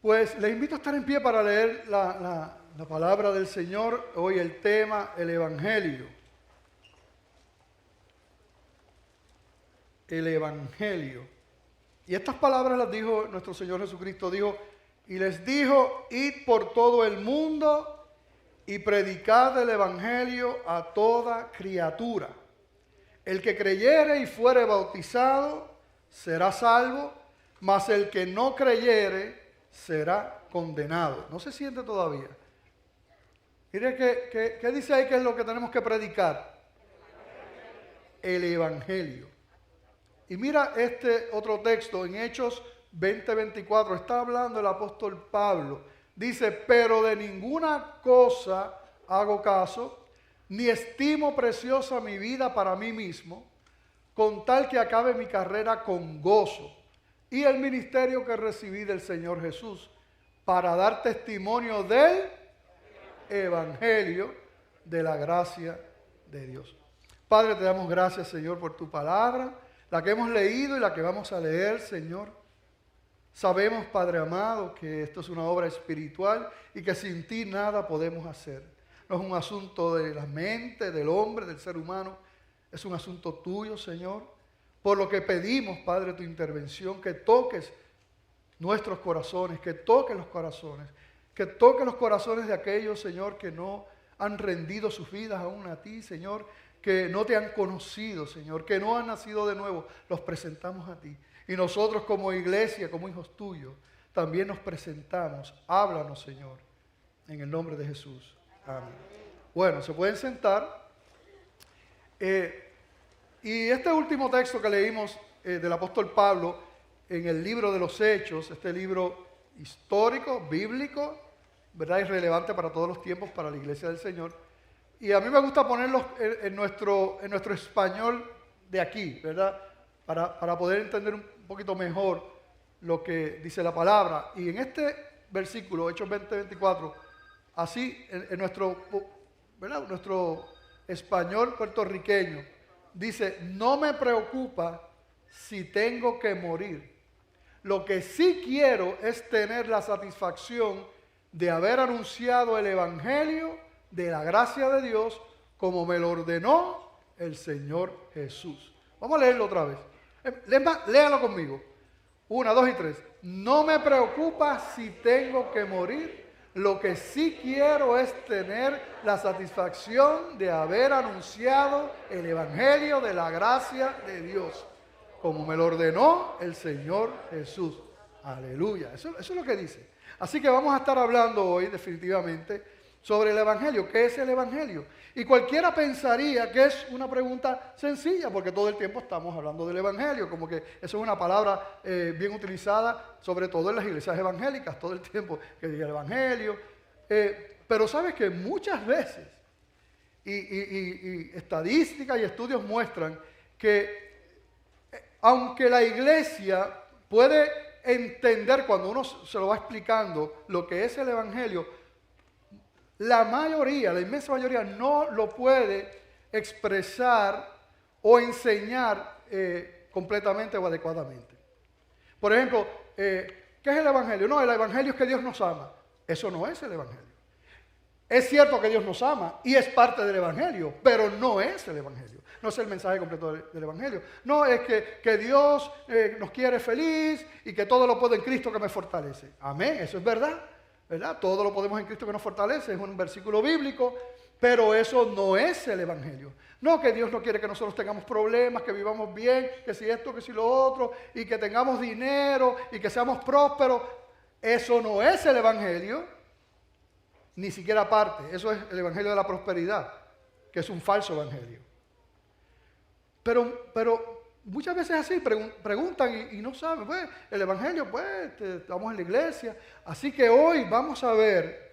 Pues les invito a estar en pie para leer la palabra del Señor. Hoy el tema, el Evangelio. El Evangelio. Y estas palabras las dijo nuestro Señor Jesucristo. Dijo, y les dijo, id por todo el mundo y predicad el Evangelio a toda criatura. El que creyere y fuere bautizado será salvo, mas el que no creyere será condenado. No se siente todavía. Mire ¿qué dice ahí que es lo que tenemos que predicar? El Evangelio. Y mira este otro texto en Hechos 20:24. Está hablando el apóstol Pablo. Dice, pero de ninguna cosa hago caso, ni estimo preciosa mi vida para mí mismo, con tal que acabe mi carrera con gozo y el ministerio que recibí del Señor Jesús, para dar testimonio del Evangelio de la gracia de Dios. Padre, te damos gracias, Señor, por tu palabra, la que hemos leído y la que vamos a leer, Señor. Sabemos, Padre amado, que esto es una obra espiritual y que sin ti nada podemos hacer. No es un asunto de la mente, del hombre, del ser humano. Es un asunto tuyo, Señor. Por lo que pedimos, Padre, tu intervención, que toques nuestros corazones, que toques los corazones de aquellos, Señor, que no han rendido sus vidas aún a ti, Señor, que no te han conocido, Señor, que no han nacido de nuevo. Los presentamos a ti. Y nosotros como iglesia, como hijos tuyos, también nos presentamos. Háblanos, Señor, en el nombre de Jesús. Amén. Bueno, se pueden sentar. Y este último texto que leímos del apóstol Pablo en el libro de los Hechos, este libro histórico, bíblico, ¿verdad? Y relevante para todos los tiempos, para la iglesia del Señor. Y a mí me gusta ponerlos en nuestro español de aquí, ¿verdad? Para poder entender un poquito mejor lo que dice la palabra. Y en este versículo, Hechos 20:24, así en nuestro, ¿verdad? Nuestro español puertorriqueño, dice, no me preocupa si tengo que morir. Lo que sí quiero es tener la satisfacción de haber anunciado el Evangelio de la gracia de Dios como me lo ordenó el Señor Jesús. Vamos a leerlo otra vez. Léalo conmigo. 1, 2 y 3. No me preocupa si tengo que morir. Lo que sí quiero es tener la satisfacción de haber anunciado el Evangelio de la gracia de Dios, como me lo ordenó el Señor Jesús. Aleluya. Eso es lo que dice. Así que vamos a estar hablando hoy definitivamente sobre el Evangelio. ¿Qué es el Evangelio? Y cualquiera pensaría que es una pregunta sencilla, porque todo el tiempo estamos hablando del Evangelio, como que eso es una palabra bien utilizada, sobre todo en las iglesias evangélicas, todo el tiempo que diga el Evangelio. Pero sabes que muchas veces, y estadísticas y estudios muestran que aunque la iglesia puede entender cuando uno se lo va explicando lo que es el Evangelio, la mayoría, la inmensa mayoría, no lo puede expresar o enseñar completamente o adecuadamente. Por ejemplo, ¿qué es el Evangelio? No, el Evangelio es que Dios nos ama. Eso no es el Evangelio. Es cierto que Dios nos ama y es parte del Evangelio, pero no es el Evangelio. No es el mensaje completo del Evangelio. No es que Dios nos quiere feliz y que todo lo puedo en Cristo que me fortalece. Amén, eso es verdad. ¿Verdad? Todo lo podemos en Cristo que nos fortalece, es un versículo bíblico, pero eso no es el Evangelio. No que Dios no quiere que nosotros tengamos problemas, que vivamos bien, que si esto, que si lo otro, y que tengamos dinero, y que seamos prósperos. Eso no es el Evangelio, ni siquiera parte. Eso es el Evangelio de la prosperidad, que es un falso Evangelio. Pero muchas veces así preguntan y no saben, pues el Evangelio, pues estamos en la iglesia. Así que hoy vamos a ver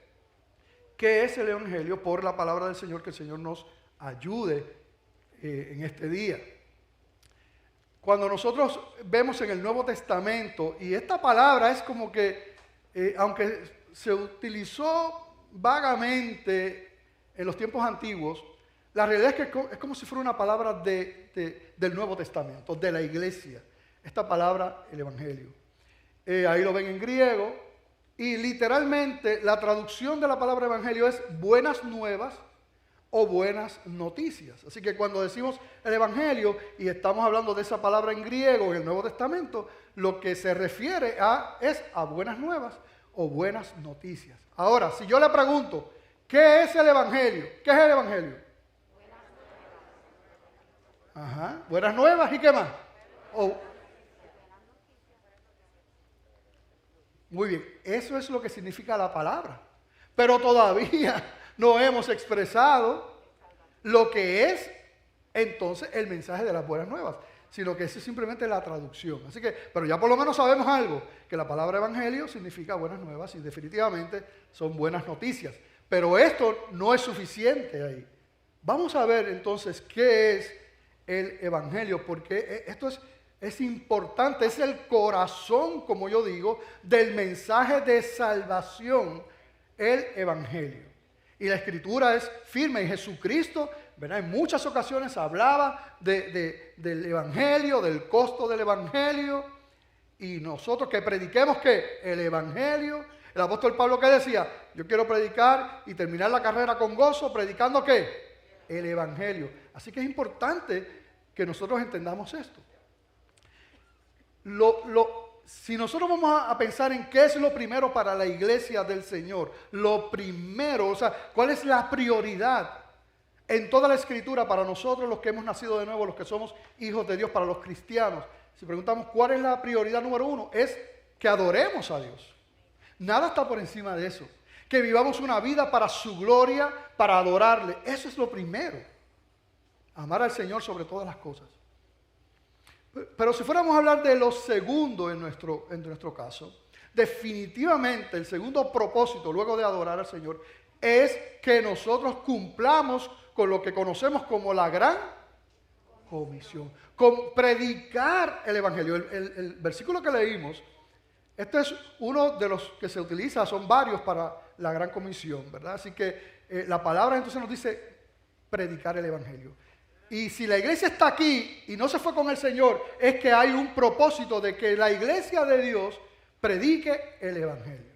qué es el Evangelio por la palabra del Señor, que el Señor nos ayude en este día. Cuando nosotros vemos en el Nuevo Testamento, y esta palabra es como que, aunque se utilizó vagamente en los tiempos antiguos, la realidad es que es como si fuera una palabra del Nuevo Testamento, de la iglesia. Esta palabra, el Evangelio. Ahí lo ven en griego. Y literalmente la traducción de la palabra evangelio es buenas nuevas o buenas noticias. Así que cuando decimos el evangelio y estamos hablando de esa palabra en griego en el Nuevo Testamento, lo que se refiere es a buenas nuevas o buenas noticias. Ahora, si yo le pregunto, ¿qué es el evangelio? ¿Qué es el evangelio? Ajá, buenas nuevas, ¿y qué más? Muy bien, eso es lo que significa la palabra. Pero todavía no hemos expresado lo que es entonces el mensaje de las buenas nuevas, sino que eso es simplemente la traducción. Así que, pero ya por lo menos sabemos algo, que la palabra evangelio significa buenas nuevas y definitivamente son buenas noticias. Pero esto no es suficiente ahí. Vamos a ver entonces qué es el evangelio, porque esto es importante, es el corazón, como yo digo, del mensaje de salvación, el evangelio. Y la escritura es firme, y Jesucristo, ¿verdad?, en muchas ocasiones hablaba del evangelio, del costo del evangelio, y nosotros que prediquemos, ¿qué? El evangelio. El apóstol Pablo, ¿qué decía? Yo quiero predicar y terminar la carrera con gozo, predicando ¿qué? El evangelio. Así que es importante que nosotros entendamos esto. Si nosotros vamos a pensar en qué es lo primero para la iglesia del Señor, lo primero, o sea, ¿cuál es la prioridad en toda la escritura para nosotros los que hemos nacido de nuevo, los que somos hijos de Dios, para los cristianos? Si preguntamos cuál es la prioridad número uno, es que adoremos a Dios. Nada está por encima de eso. Que vivamos una vida para su gloria, para adorarle. Eso es lo primero. Amar al Señor sobre todas las cosas. Pero si fuéramos a hablar de lo segundo en nuestro caso, definitivamente el segundo propósito luego de adorar al Señor es que nosotros cumplamos con lo que conocemos como la gran comisión, con predicar el evangelio. El versículo que leímos, este es uno de los que se utiliza, son varios para la gran comisión, ¿verdad? Así que la palabra entonces nos dice predicar el evangelio. Y si la iglesia está aquí y no se fue con el Señor, es que hay un propósito de que la iglesia de Dios predique el evangelio.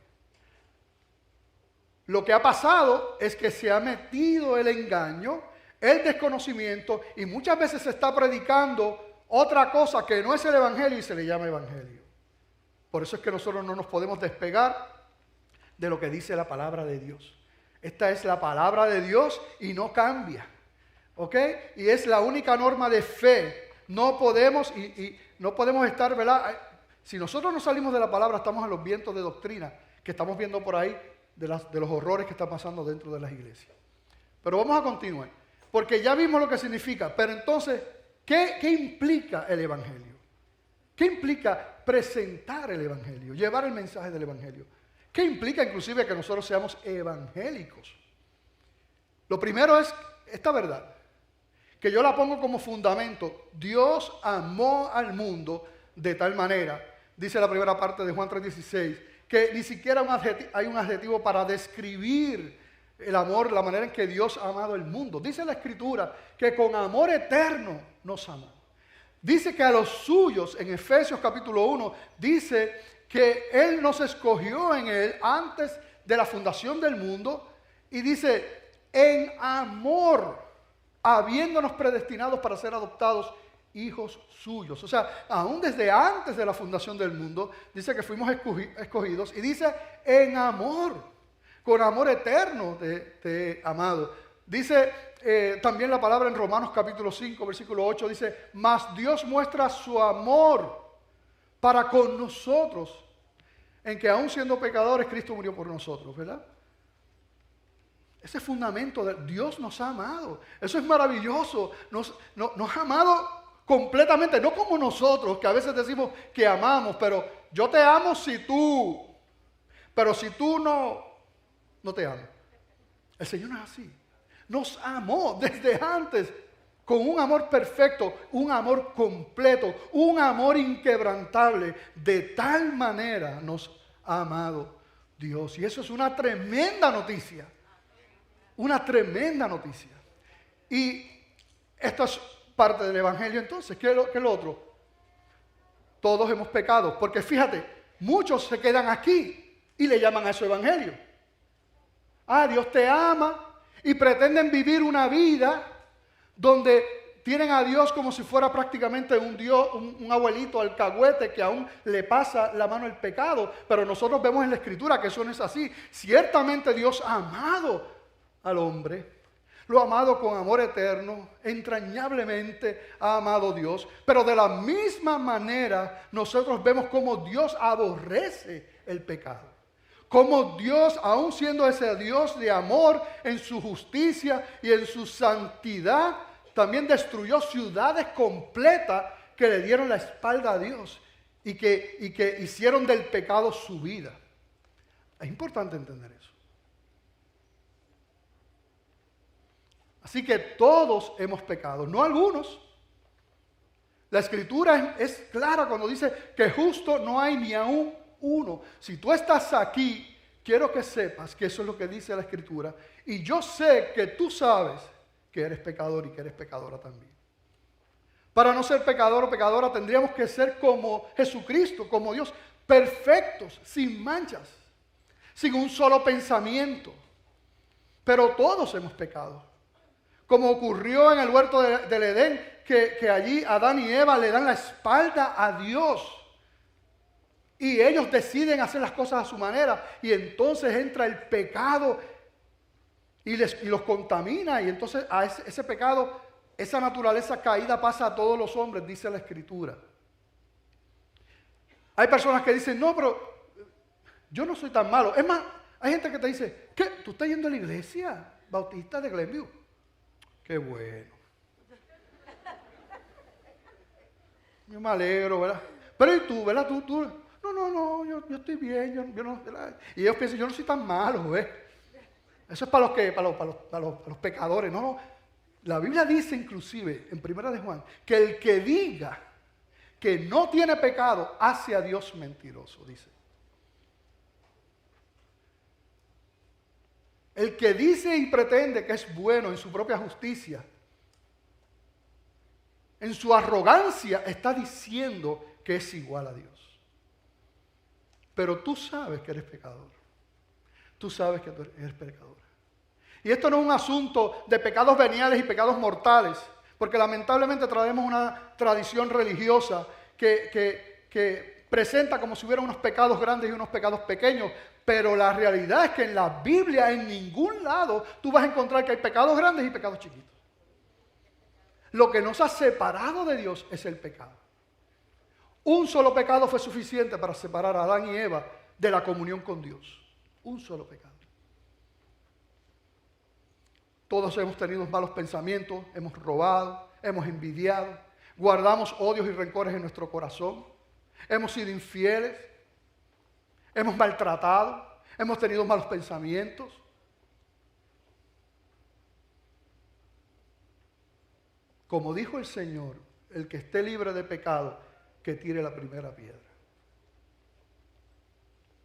Lo que ha pasado es que se ha metido el engaño, el desconocimiento, y muchas veces se está predicando otra cosa que no es el evangelio y se le llama evangelio. Por eso es que nosotros no nos podemos despegar de lo que dice la palabra de Dios. Esta es la palabra de Dios y no cambia. ¿Ok? Y es la única norma de fe. No podemos no podemos estar, ¿verdad? Si nosotros no salimos de la palabra, estamos en los vientos de doctrina que estamos viendo por ahí de los horrores que están pasando dentro de las iglesias. Pero vamos a continuar, porque ya vimos lo que significa. Pero entonces, ¿qué implica el evangelio? ¿Qué implica presentar el evangelio? Llevar el mensaje del evangelio. ¿Qué implica inclusive que nosotros seamos evangélicos? Lo primero es esta verdad, que yo la pongo como fundamento. Dios amó al mundo de tal manera, dice la primera parte de Juan 3:16, que ni siquiera hay un adjetivo para describir el amor, la manera en que Dios ha amado el mundo. Dice la Escritura que con amor eterno nos amó. Dice que a los suyos, en Efesios capítulo 1, dice que Él nos escogió en Él antes de la fundación del mundo, y dice, en amor, habiéndonos predestinados para ser adoptados hijos suyos. O sea, aún desde antes de la fundación del mundo, dice que fuimos escogidos, y dice, en amor, con amor eterno te he amado. Dice también la palabra en Romanos capítulo 5, versículo 8, dice, mas Dios muestra su amor para con nosotros, en que aún siendo pecadores, Cristo murió por nosotros, ¿verdad? Ese fundamento de Dios nos ha amado. Eso es maravilloso. Nos ha amado completamente, no como nosotros, que a veces decimos que amamos, pero yo te amo pero si tú no te amo. El Señor no es así. Nos amó desde antes con un amor perfecto, un amor completo, un amor inquebrantable. De tal manera nos ha amado Dios. Y eso es una tremenda noticia. Una tremenda noticia. Y esto es parte del evangelio entonces. ¿Qué es lo otro? Todos hemos pecado. Porque fíjate, muchos se quedan aquí. Y le llaman a eso evangelio. Ah, Dios te ama y pretenden vivir una vida donde tienen a Dios como si fuera prácticamente un Dios, un abuelito alcahuete que aún le pasa la mano el pecado. Pero nosotros vemos en la Escritura que eso no es así. Ciertamente Dios ha amado al hombre, lo ha amado con amor eterno, entrañablemente ha amado Dios. Pero de la misma manera nosotros vemos cómo Dios aborrece el pecado. Como Dios, aun siendo ese Dios de amor en su justicia y en su santidad, también destruyó ciudades completas que le dieron la espalda a Dios y que hicieron del pecado su vida. Es importante entender eso. Así que todos hemos pecado, no algunos. La Escritura es clara cuando dice que justo no hay ni aún uno. Si tú estás aquí, quiero que sepas que eso es lo que dice la Escritura. Y yo sé que tú sabes que eres pecador y que eres pecadora también. Para no ser pecador o pecadora tendríamos que ser como Jesucristo, como Dios, perfectos, sin manchas, sin un solo pensamiento. Pero todos hemos pecado. Como ocurrió en el huerto del Edén, que allí Adán y Eva le dan la espalda a Dios. Y ellos deciden hacer las cosas a su manera. Y entonces entra el pecado y los contamina. Y entonces a ese pecado, esa naturaleza caída pasa a todos los hombres, dice la Escritura. Hay personas que dicen, no, pero yo no soy tan malo. Es más, hay gente que te dice, ¿qué? ¿Tú estás yendo a la iglesia bautista de Glenview? Qué bueno. Yo me alegro, ¿verdad? Pero ¿y tú, verdad? Tú. No, yo estoy bien, yo no, ¿verdad? Y ellos piensan, yo no soy tan malo, ¿ves? Eso es para los pecadores, no. La Biblia dice inclusive, en 1 de Juan, que el que diga que no tiene pecado, hace a Dios mentiroso, dice. El que dice y pretende que es bueno en su propia justicia, en su arrogancia está diciendo que es igual a Dios. Pero tú sabes que eres pecador. Tú sabes que eres pecador. Y esto no es un asunto de pecados veniales y pecados mortales, porque lamentablemente traemos una tradición religiosa que presenta como si hubiera unos pecados grandes y unos pecados pequeños, pero la realidad es que en la Biblia en ningún lado tú vas a encontrar que hay pecados grandes y pecados chiquitos. Lo que nos ha separado de Dios es el pecado. Un solo pecado fue suficiente para separar a Adán y Eva de la comunión con Dios. Un solo pecado. Todos hemos tenido malos pensamientos, hemos robado, hemos envidiado, guardamos odios y rencores en nuestro corazón, hemos sido infieles, hemos maltratado, hemos tenido malos pensamientos. Como dijo el Señor, el que esté libre de pecado, que tire la primera piedra.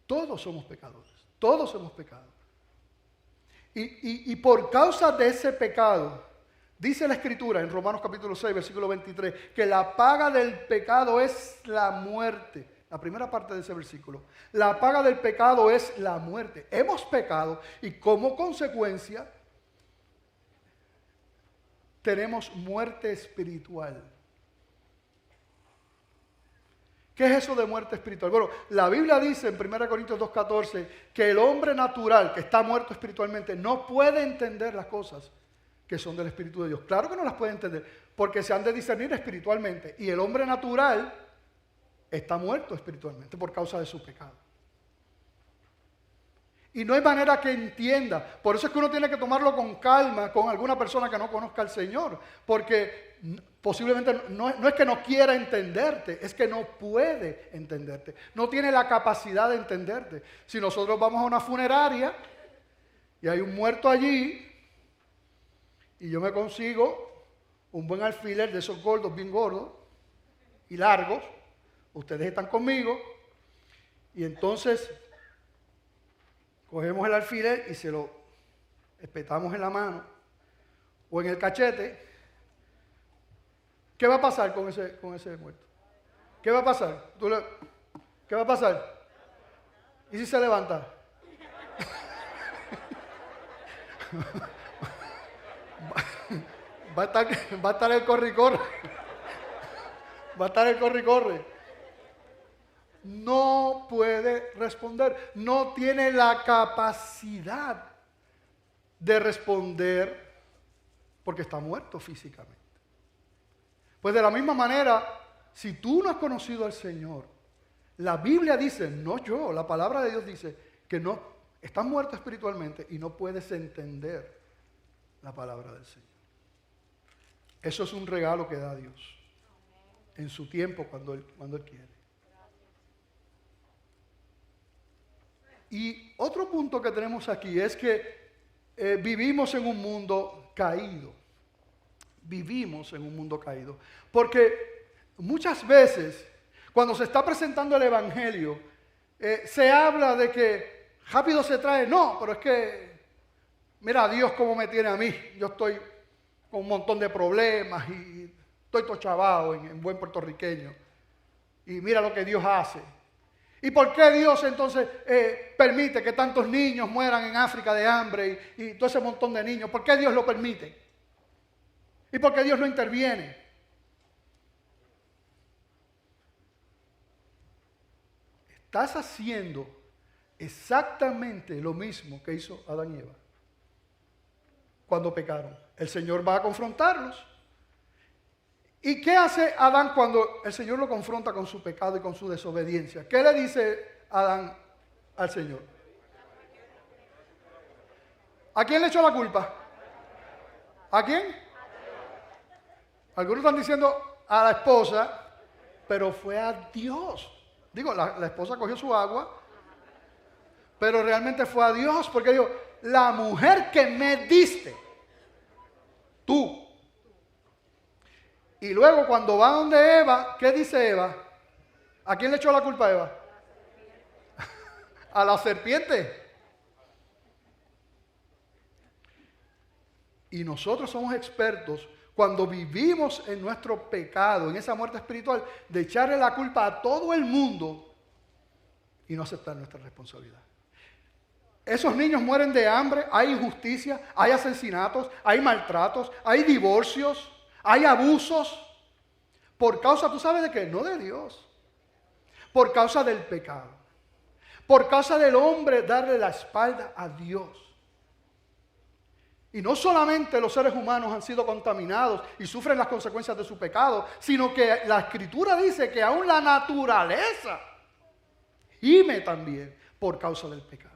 Todos somos pecadores, todos hemos pecado. Y por causa de ese pecado, dice la Escritura en Romanos capítulo 6, versículo 23, que la paga del pecado es la muerte. La primera parte de ese versículo. La paga del pecado es la muerte. Hemos pecado y como consecuencia tenemos muerte espiritual. ¿Qué es eso de muerte espiritual? Bueno, la Biblia dice en 1 Corintios 2:14 que el hombre natural que está muerto espiritualmente no puede entender las cosas que son del Espíritu de Dios. Claro que no las puede entender, porque se han de discernir espiritualmente. Y el hombre natural está muerto espiritualmente por causa de su pecado. Y no hay manera que entienda. Por eso es que uno tiene que tomarlo con calma con alguna persona que no conozca al Señor. Porque posiblemente no es que no quiera entenderte, es que no puede entenderte. No tiene la capacidad de entenderte. Si nosotros vamos a una funeraria y hay un muerto allí y yo me consigo un buen alfiler de esos gordos, bien gordos y largos, ustedes están conmigo y entonces cogemos el alfiler y se lo espetamos en la mano o en el cachete. ¿Qué va a pasar con ese muerto? ¿Qué va a pasar? ¿Qué va a pasar? ¿Y si se levanta? Va a estar el corre y corre. Va a estar el corre y corre. No puede responder. No tiene la capacidad de responder porque está muerto físicamente. Pues de la misma manera, si tú no has conocido al Señor, la Biblia dice, no yo, la palabra de Dios dice que no, estás muerto espiritualmente y no puedes entender la palabra del Señor. Eso es un regalo que da Dios en su tiempo cuando Él quiere. Y otro punto que tenemos aquí es que vivimos en un mundo caído. Vivimos en un mundo caído. Porque muchas veces, cuando se está presentando el Evangelio, se habla de que rápido se trae. No, pero es que, mira Dios cómo me tiene a mí. Yo estoy con un montón de problemas y estoy todo chavado en buen puertorriqueño. Y mira lo que Dios hace. ¿Y por qué Dios entonces permite que tantos niños mueran en África de hambre y todo ese montón de niños? ¿Por qué Dios lo permite? ¿Y por qué Dios no interviene? Estás haciendo exactamente lo mismo que hizo Adán y Eva cuando pecaron. El Señor va a confrontarlos. ¿Y qué hace Adán cuando el Señor lo confronta con su pecado y con su desobediencia? ¿Qué le dice Adán al Señor? ¿A quién le echó la culpa? ¿A quién? Algunos están diciendo a la esposa, pero fue a Dios. Digo, la esposa cogió su agua, pero realmente fue a Dios, porque dijo, la mujer que me diste, tú. Y luego cuando va donde Eva, ¿qué dice Eva? ¿A quién le echó la culpa a Eva? A la serpiente. Y nosotros somos expertos cuando vivimos en nuestro pecado, en esa muerte espiritual, de echarle la culpa a todo el mundo y no aceptar nuestra responsabilidad. Esos niños mueren de hambre, hay injusticia, hay asesinatos, hay maltratos, hay divorcios. Hay abusos por causa, ¿tú sabes de qué? No de Dios. Por causa del pecado. Por causa del hombre darle la espalda a Dios. Y no solamente los seres humanos han sido contaminados y sufren las consecuencias de su pecado, sino que la Escritura dice que aún la naturaleza gime también por causa del pecado.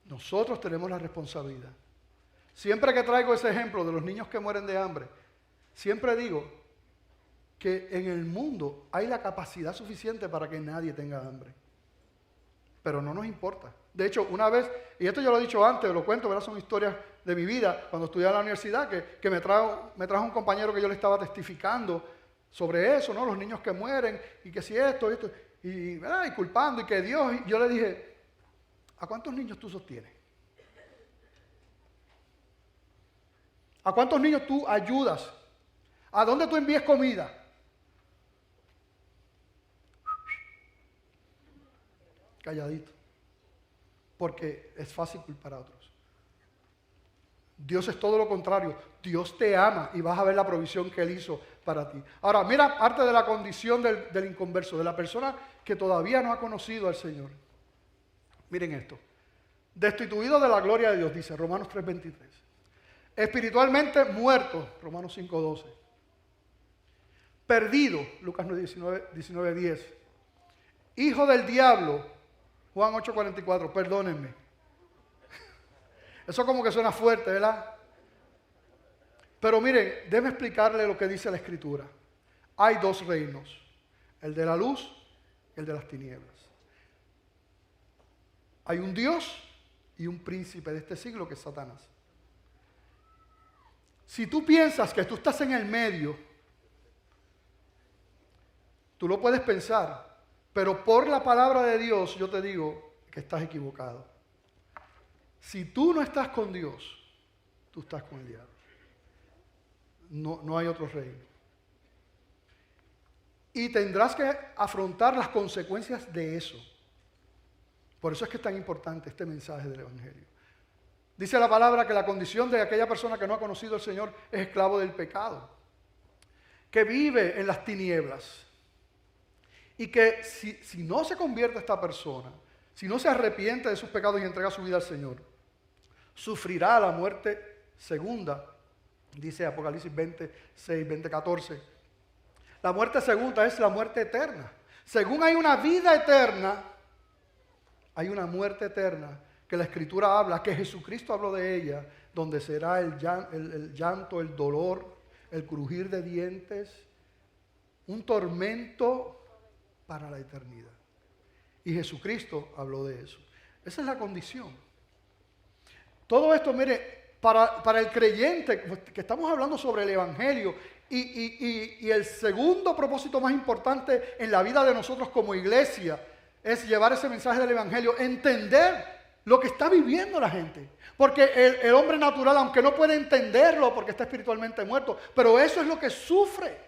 Nosotros tenemos la responsabilidad. Siempre que traigo ese ejemplo de los niños que mueren de hambre, siempre digo que en el mundo hay la capacidad suficiente para que nadie tenga hambre. Pero no nos importa. De hecho, una vez, y esto yo lo he dicho antes, lo cuento, ¿verdad? Son historias de mi vida, cuando estudiaba en la universidad, que me trajo un compañero que yo le estaba testificando sobre eso, ¿no? Los niños que mueren, y que si esto, y culpando, y que Dios, y yo le dije, ¿a cuántos niños tú sostienes? ¿A cuántos niños tú ayudas? ¿A dónde tú envías comida? Calladito. Porque es fácil culpar a otros. Dios es todo lo contrario. Dios te ama y vas a ver la provisión que Él hizo para ti. Ahora, mira parte de la condición del inconverso, de la persona que todavía no ha conocido al Señor. Miren esto. Destituido de la gloria de Dios, dice Romanos 3:23. Espiritualmente muerto, Romanos 5:12. Perdido, Lucas 19:10. Hijo del diablo, Juan 8:44. Perdónenme. Eso como que suena fuerte, ¿verdad? Pero miren, déjeme explicarle lo que dice la Escritura. Hay dos reinos, el de la luz y el de las tinieblas. Hay un Dios y un príncipe de este siglo que es Satanás. Si tú piensas que tú estás en el medio, tú lo puedes pensar, pero por la palabra de Dios yo te digo que estás equivocado. Si tú no estás con Dios, tú estás con el diablo. No hay otro reino. y tendrás que afrontar las consecuencias de eso. Por eso es que es tan importante este mensaje del Evangelio. Dice la palabra que la condición de aquella persona que no ha conocido al Señor es esclavo del pecado, que vive en las tinieblas. Y que si no se convierte esta persona, si no se arrepiente de sus pecados y entrega su vida al Señor, sufrirá la muerte segunda, dice Apocalipsis 26, 20, 14. La muerte segunda es la muerte eterna. Según hay una vida eterna, hay una muerte eterna que la Escritura habla, que Jesucristo habló de ella, donde será el llanto, el dolor, el crujir de dientes, un tormento para la eternidad. Y Jesucristo habló de eso. Esa es la condición. Todo esto, mire, para el creyente, que estamos hablando sobre el Evangelio, y el segundo propósito más importante en la vida de nosotros como iglesia, es llevar ese mensaje del Evangelio, entender lo que está viviendo la gente. Porque el hombre natural, aunque no puede entenderlo porque está espiritualmente muerto, pero eso es lo que sufre.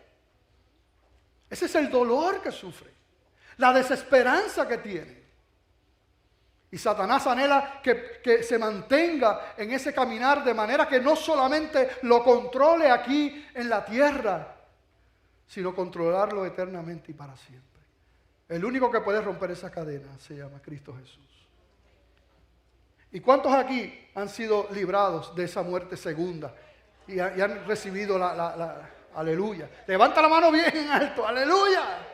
Ese es el dolor que sufre, la desesperanza que tiene. Y Satanás anhela que se mantenga en ese caminar de manera que no solamente lo controle aquí en la tierra, sino controlarlo eternamente y para siempre. El único que puede romper esa cadena se llama Cristo Jesús. ¿Y cuántos aquí han sido librados de esa muerte segunda y han recibido la aleluya? Levanta la mano bien en alto, aleluya.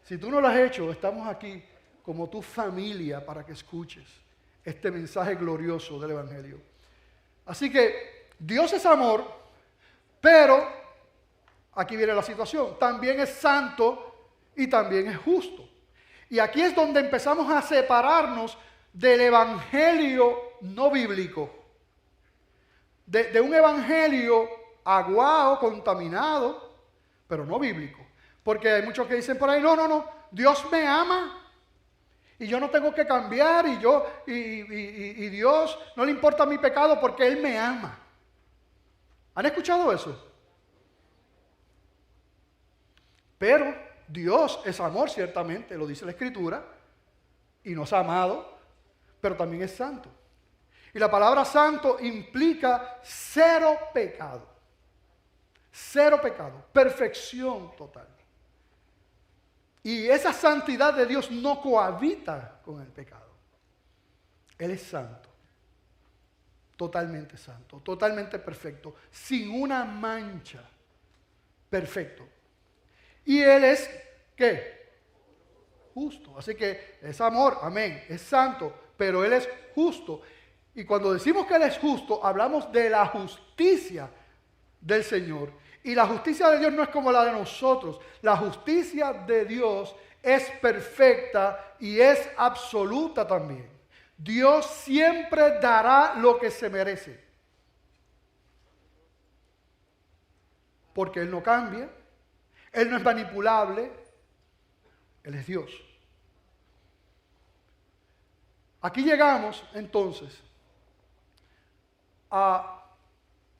Si tú no lo has hecho, estamos aquí como tu familia para que escuches este mensaje glorioso del Evangelio. Así que Dios es amor, pero aquí viene la situación, también es santo y también es justo. Y aquí es donde empezamos a separarnos del evangelio no bíblico, de un evangelio aguado, contaminado, pero no bíblico. Porque hay muchos que dicen por ahí, no, Dios me ama y yo no tengo que cambiar y Dios no le importa mi pecado porque Él me ama. ¿Han escuchado eso? Pero Dios es amor, ciertamente, lo dice la Escritura, y nos ha amado, pero también es santo. Y la palabra santo implica cero pecado. Cero pecado, perfección total. Y esa santidad de Dios no cohabita con el pecado. Él es santo, totalmente perfecto, sin una mancha, perfecto. Y Él es, ¿qué? Justo. Así que es amor, amén, es santo, pero Él es justo. Y cuando decimos que Él es justo, hablamos de la justicia del Señor. Y la justicia de Dios no es como la de nosotros. La justicia de Dios es perfecta y es absoluta también. Dios siempre dará lo que se merece. Porque Él no cambia, Él no es manipulable, Él es Dios. Aquí llegamos entonces a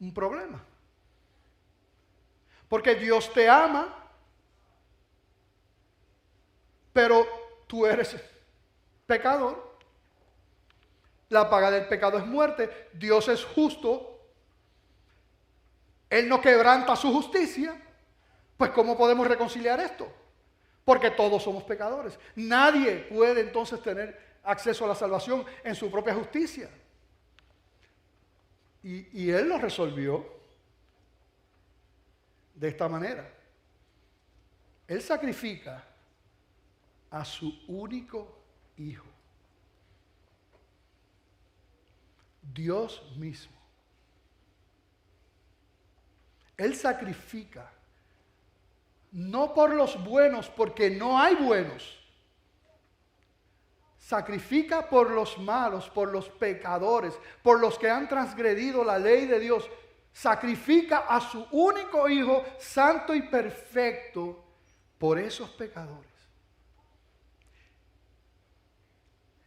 un problema. Porque Dios te ama, pero tú eres pecador. La paga del pecado es muerte. Dios es justo. Él no quebranta su justicia. Pues ¿cómo podemos reconciliar esto? Porque todos somos pecadores. Nadie puede entonces tener acceso a la salvación en su propia justicia. Y Él lo resolvió de esta manera. Él sacrifica a su único hijo. Dios mismo. Él sacrifica no por los buenos, porque no hay buenos. Sacrifica por los malos, por los pecadores, por los que han transgredido la ley de Dios. Sacrifica a su único hijo, santo y perfecto, por esos pecadores.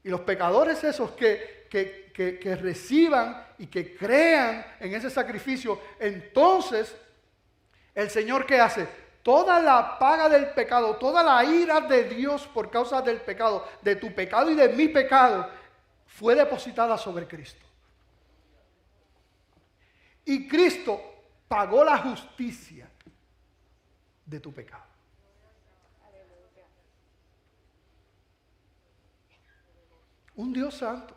Y los pecadores esos que reciban y que crean en ese sacrificio, entonces el Señor ¿qué hace? toda la paga del pecado, toda la ira de Dios por causa del pecado, de tu pecado y de mi pecado, fue depositada sobre Cristo. Y Cristo pagó la justicia de tu pecado. Un Dios santo,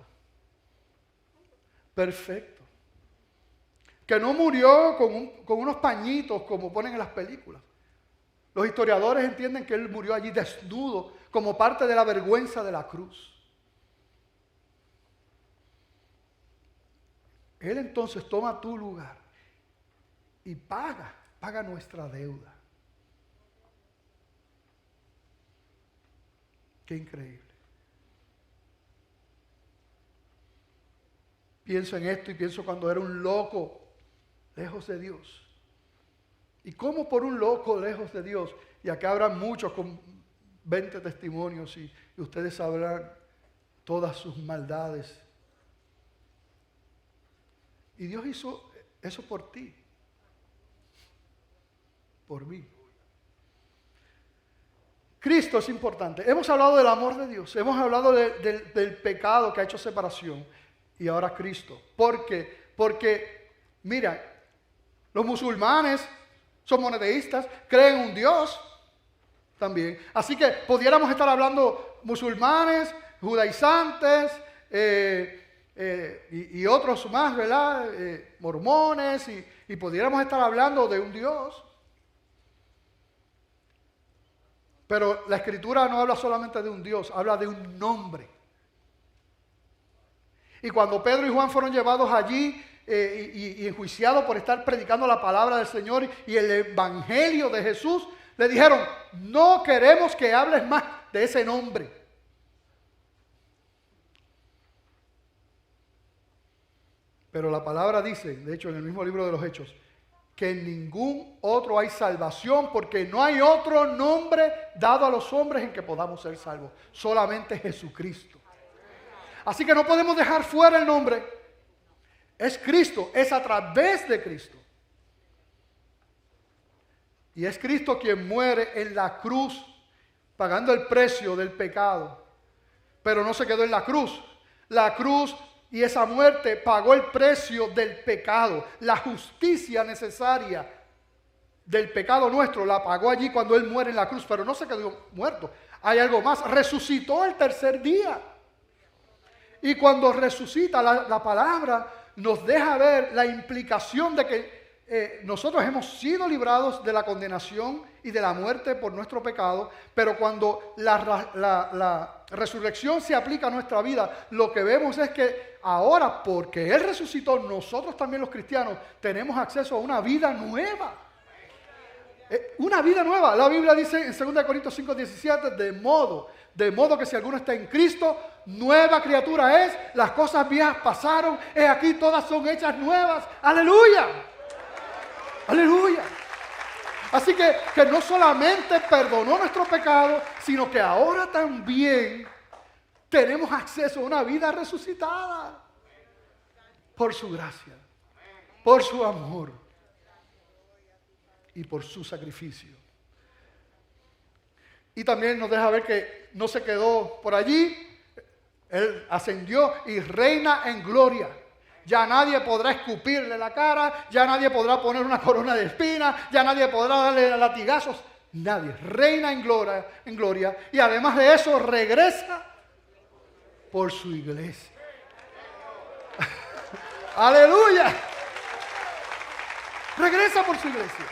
perfecto, que no murió con unos pañitos como ponen en las películas. Los historiadores entienden que Él murió allí desnudo como parte de la vergüenza de la cruz. Él entonces toma tu lugar y paga nuestra deuda. Qué increíble. Pienso en esto y pienso cuando era un loco lejos de Dios. Y cómo por un loco lejos de Dios, y acá habrán muchos con 20 testimonios y ustedes sabrán todas sus maldades. Y Dios hizo eso por ti, por mí. Cristo es importante. Hemos hablado del amor de Dios, hemos hablado del pecado que ha hecho separación. Y ahora Cristo. ¿Por qué? Porque, mira, los musulmanes son monoteístas, creen en un Dios también. Así que pudiéramos estar hablando musulmanes, judaizantes y otros más, ¿verdad? Mormones y pudiéramos estar hablando de un Dios. Pero la Escritura no habla solamente de un Dios, habla de un nombre. Y cuando Pedro y Juan fueron llevados allí y enjuiciados por estar predicando la palabra del Señor y el evangelio de Jesús, le dijeron, no queremos que hables más de ese nombre. Pero la palabra dice, de hecho en el mismo libro de los Hechos, que en ningún otro hay salvación porque no hay otro nombre dado a los hombres en que podamos ser salvos. Solamente Jesucristo. Así que no podemos dejar fuera el nombre. Es Cristo, es a través de Cristo. Y es Cristo quien muere en la cruz, pagando el precio del pecado. Pero no se quedó en la cruz. La cruz y esa muerte pagó el precio del pecado. La justicia necesaria del pecado nuestro la pagó allí cuando Él muere en la cruz. Pero no se quedó muerto. Hay algo más. Resucitó el tercer día. Y cuando resucita la palabra nos deja ver la implicación de que nosotros hemos sido librados de la condenación y de la muerte por nuestro pecado, pero cuando la resurrección se aplica a nuestra vida, lo que vemos es que ahora, porque Él resucitó, nosotros también los cristianos tenemos acceso a una vida nueva. Una vida nueva. La Biblia dice en 2 Corintios 5:17, de modo que si alguno está en Cristo, nueva criatura es, las cosas viejas pasaron, he aquí todas son hechas nuevas. ¡Aleluya! ¡Aleluya! Así que no solamente perdonó nuestro pecado, sino que ahora también tenemos acceso a una vida resucitada. Por su gracia, por su amor y por su sacrificio. Y también nos deja ver que no se quedó por allí. Él ascendió y reina en gloria. Ya nadie podrá escupirle la cara, ya nadie podrá poner una corona de espinas, ya nadie podrá darle latigazos. Nadie. Reina en gloria. Y además de eso regresa por su iglesia. ¡Aleluya! Regresa por su iglesia.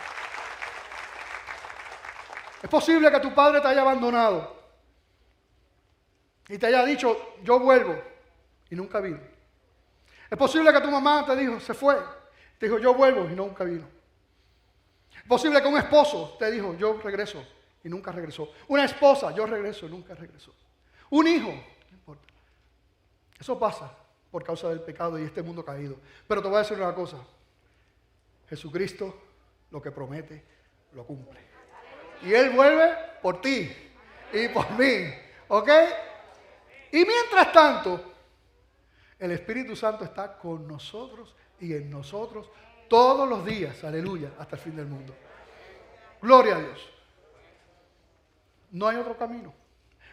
Es posible que tu padre te haya abandonado y te haya dicho, yo vuelvo, y nunca vino. Es posible que tu mamá te dijo, se fue, te dijo, yo vuelvo, y nunca vino. Es posible que un esposo te dijo, yo regreso, y nunca regresó. Una esposa, yo regreso, y nunca regresó. Un hijo, no importa. Eso pasa por causa del pecado y este mundo caído. Pero te voy a decir una cosa. Jesucristo lo que promete, lo cumple. Y Él vuelve por ti y por mí. ¿Ok? Y mientras tanto, el Espíritu Santo está con nosotros y en nosotros todos los días. Aleluya. Hasta el fin del mundo. Gloria a Dios. No hay otro camino.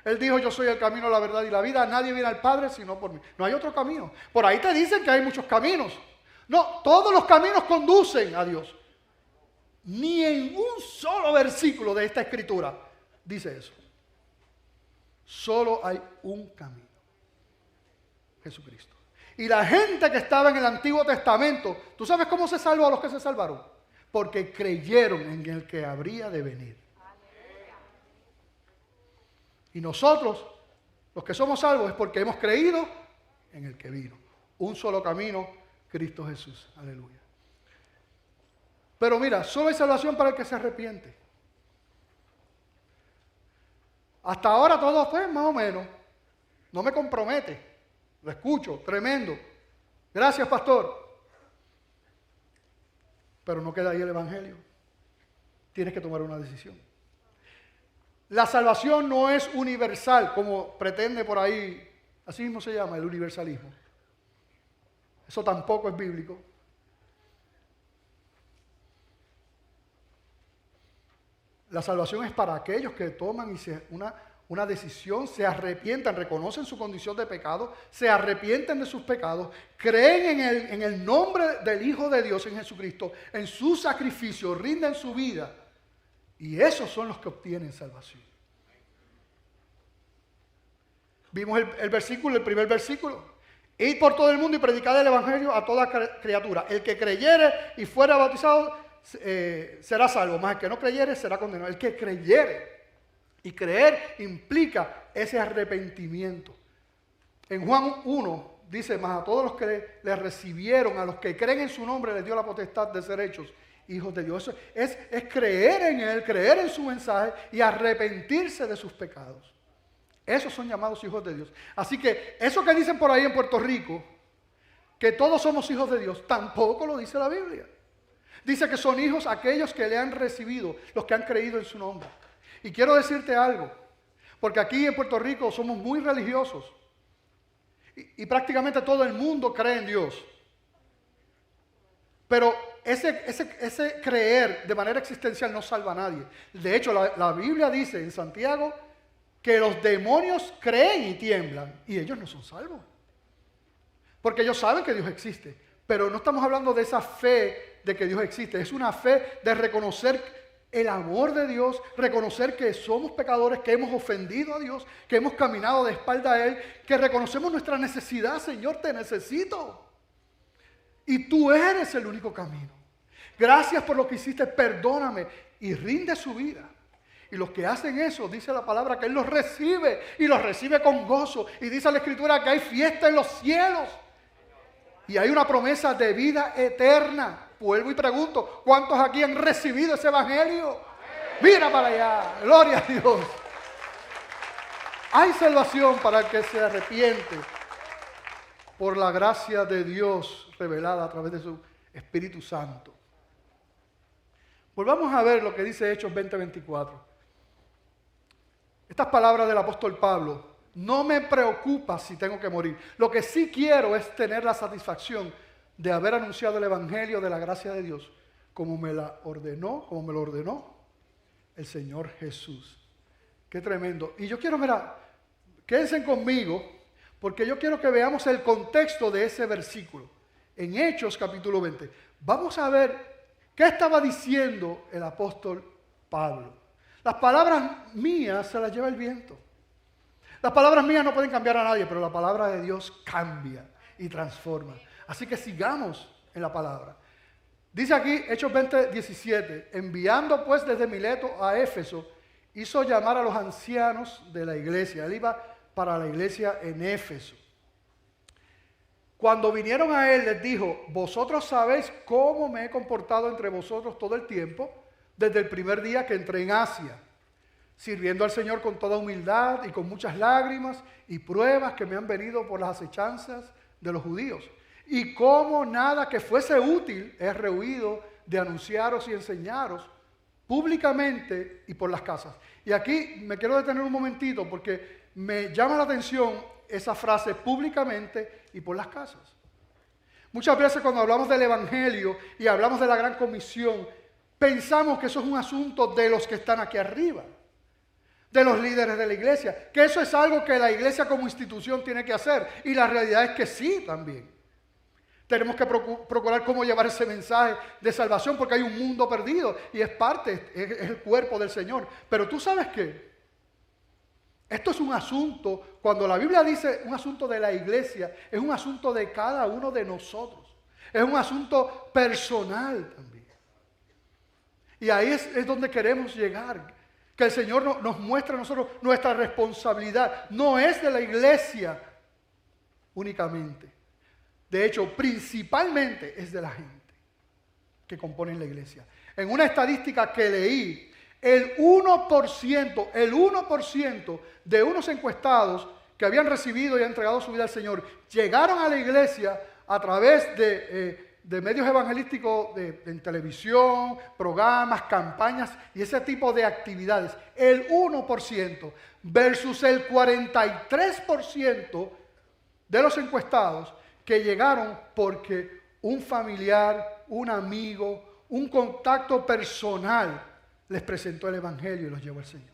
Él dijo, yo soy el camino, la verdad y la vida. Nadie viene al Padre sino por mí. No hay otro camino. Por ahí te dicen que hay muchos caminos. No, todos los caminos conducen a Dios. Ni en un solo versículo de esta escritura dice eso. Solo hay un camino. Jesucristo. Y la gente que estaba en el Antiguo Testamento, ¿tú sabes cómo se salvó a los que se salvaron? Porque creyeron en el que habría de venir. Y nosotros, los que somos salvos, es porque hemos creído en el que vino. Un solo camino, Cristo Jesús. Aleluya. Pero mira, solo hay salvación para el que se arrepiente. Hasta ahora todo fue más o menos. No me compromete. Lo escucho, tremendo. Gracias, pastor. Pero no queda ahí el Evangelio. Tienes que tomar una decisión. La salvación no es universal, como pretende por ahí, así mismo se llama el universalismo. Eso tampoco es bíblico. La salvación es para aquellos que toman una decisión, se arrepientan, reconocen su condición de pecado, se arrepienten de sus pecados, creen en el nombre del Hijo de Dios, en Jesucristo, en su sacrificio, rinden su vida. Y esos son los que obtienen salvación. Vimos el primer versículo. Id por todo el mundo y predicad el Evangelio a toda criatura. El que creyere y fuera bautizado será salvo, mas el que no creyere será condenado. El que creyere. Y creer implica ese arrepentimiento. En Juan 1 dice, mas a todos los que le recibieron, a los que creen en su nombre, les dio la potestad de ser hechos hijos de Dios. Eso es creer en Él, creer en su mensaje y arrepentirse de sus pecados. Esos son llamados hijos de Dios. Así que eso que dicen por ahí en Puerto Rico, que todos somos hijos de Dios, tampoco lo dice la Biblia. Dice que son hijos aquellos que le han recibido, los que han creído en su nombre. Y quiero decirte algo, porque aquí en Puerto Rico somos muy religiosos y prácticamente todo el mundo cree en Dios. Pero ese creer de manera existencial no salva a nadie. De hecho, la Biblia dice en Santiago que los demonios creen y tiemblan y ellos no son salvos. Porque ellos saben que Dios existe. Pero no estamos hablando de esa fe de que Dios existe. Es una fe de reconocer el amor de Dios, reconocer que somos pecadores, que hemos ofendido a Dios, que hemos caminado de espalda a Él, que reconocemos nuestra necesidad. Señor, te necesito. Y tú eres el único camino. Gracias por lo que hiciste, perdóname. Y rinde su vida. Y los que hacen eso, dice la palabra, que Él los recibe. Y los recibe con gozo. Y dice la Escritura que hay fiesta en los cielos. Y hay una promesa de vida eterna. Vuelvo y pregunto, ¿cuántos aquí han recibido ese evangelio? Mira para allá, gloria a Dios. Hay salvación para el que se arrepiente por la gracia de Dios revelada a través de su Espíritu Santo. Volvamos a ver lo que dice Hechos 20:24. Estas palabras del apóstol Pablo: no me preocupa si tengo que morir. Lo que sí quiero es tener la satisfacción de haber anunciado el evangelio de la gracia de Dios como me lo ordenó el Señor Jesús. Qué tremendo. Y yo quiero, quédense conmigo, porque yo quiero que veamos el contexto de ese versículo. En Hechos capítulo 20. Vamos a ver qué estaba diciendo el apóstol Pablo. Las palabras mías se las lleva el viento. Las palabras mías no pueden cambiar a nadie, pero la palabra de Dios cambia y transforma. Así que sigamos en la palabra. Dice aquí, Hechos 20:17, enviando pues desde Mileto a Éfeso, hizo llamar a los ancianos de la iglesia. Él iba para la iglesia en Éfeso. Cuando vinieron a él, les dijo: vosotros sabéis cómo me he comportado entre vosotros todo el tiempo, desde el primer día que entré en Asia, sirviendo al Señor con toda humildad y con muchas lágrimas y pruebas que me han venido por las acechanzas de los judíos. Y como nada que fuese útil he rehuido de anunciaros y enseñaros públicamente y por las casas. Y aquí me quiero detener un momentito porque me llama la atención esa frase, públicamente y por las casas. Muchas veces cuando hablamos del evangelio y hablamos de la gran comisión, pensamos que eso es un asunto de los que están aquí arriba, de los líderes de la iglesia, que eso es algo que la iglesia como institución tiene que hacer. Y la realidad es que sí también. Tenemos que procurar cómo llevar ese mensaje de salvación, porque hay un mundo perdido y es parte, es el cuerpo del Señor. Pero tú sabes qué, esto es un asunto, cuando la Biblia dice un asunto de la iglesia, es un asunto de cada uno de nosotros. Es un asunto personal también. Y ahí es donde queremos llegar. Que el Señor nos muestre a nosotros nuestra responsabilidad. No es de la iglesia únicamente. De hecho, principalmente es de la gente que compone la iglesia. En una estadística que leí, el 1% de unos encuestados que habían recibido y entregado su vida al Señor, llegaron a la iglesia a través de medios evangelísticos, en televisión, programas, campañas y ese tipo de actividades. El 1% versus el 43% de los encuestados que llegaron porque un familiar, un amigo, un contacto personal les presentó el evangelio y los llevó al Señor.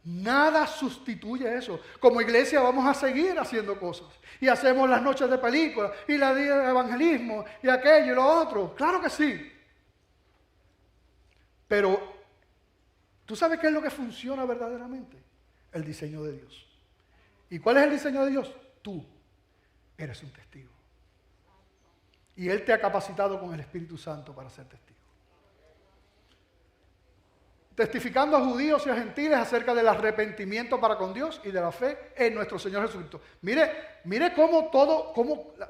Nada sustituye eso. Como iglesia vamos a seguir haciendo cosas. Y hacemos las noches de película, y la día de evangelismo, y aquello y lo otro. Claro que sí. Pero, ¿tú sabes qué es lo que funciona verdaderamente? El diseño de Dios. ¿Y cuál es el diseño de Dios? Tú eres un testigo. Y Él te ha capacitado con el Espíritu Santo para ser testigo. Testificando a judíos y a gentiles acerca del arrepentimiento para con Dios y de la fe en nuestro Señor Jesucristo. Mire cómo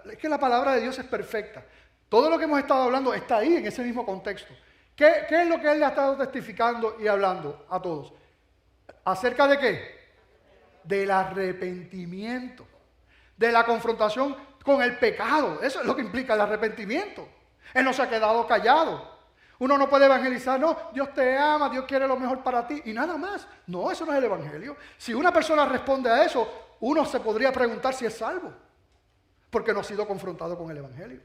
es que la palabra de Dios es perfecta. Todo lo que hemos estado hablando está ahí en ese mismo contexto. ¿Qué es lo que Él le ha estado testificando y hablando a todos? ¿Acerca de qué? Del arrepentimiento, de la confrontación con el pecado. Eso es lo que implica el arrepentimiento. Él no se ha quedado callado. Uno no puede evangelizar, no, Dios te ama, Dios quiere lo mejor para ti y nada más. No, eso no es el evangelio. Si una persona responde a eso, uno se podría preguntar si es salvo, porque no ha sido confrontado con el evangelio.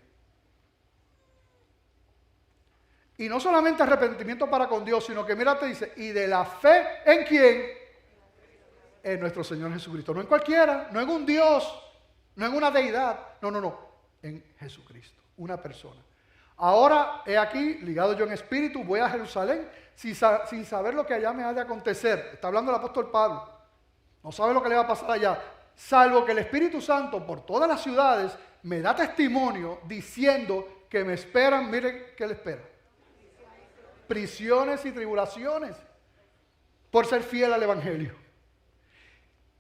Y no solamente arrepentimiento para con Dios, sino que mira, te dice, y de la fe ¿en quién? En nuestro Señor Jesucristo. No en cualquiera, no en un Dios, no en una deidad, no, en Jesucristo, una persona. Ahora, he aquí, ligado yo en espíritu, voy a Jerusalén sin saber lo que allá me ha de acontecer. Está hablando el apóstol Pablo. No sabe lo que le va a pasar allá. Salvo que el Espíritu Santo por todas las ciudades me da testimonio diciendo que me esperan, miren qué le espera. Prisiones y tribulaciones por ser fiel al Evangelio.